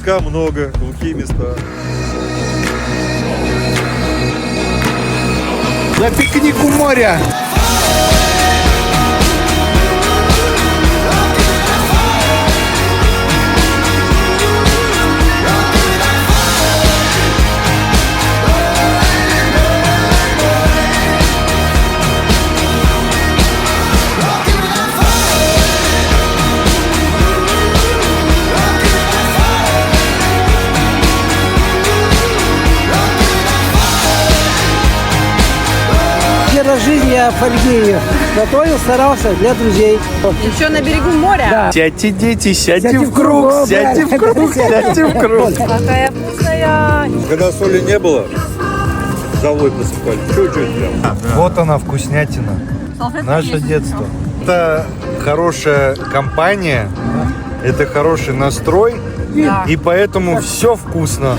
Песка много, глухие места. На пикник у моря. День рождения фольги готовил, старался для друзей. Еще на берегу моря. Да. Сядьте, дети, сядьте в круг, сядьте в круг, сядьте в круг. Какая вкусная. Когда соли не было, золой посыпали. Чуть-чуть прям. Вот она, вкуснятина. Наше детство. Это хорошая компания, это хороший настрой, и поэтому все вкусно.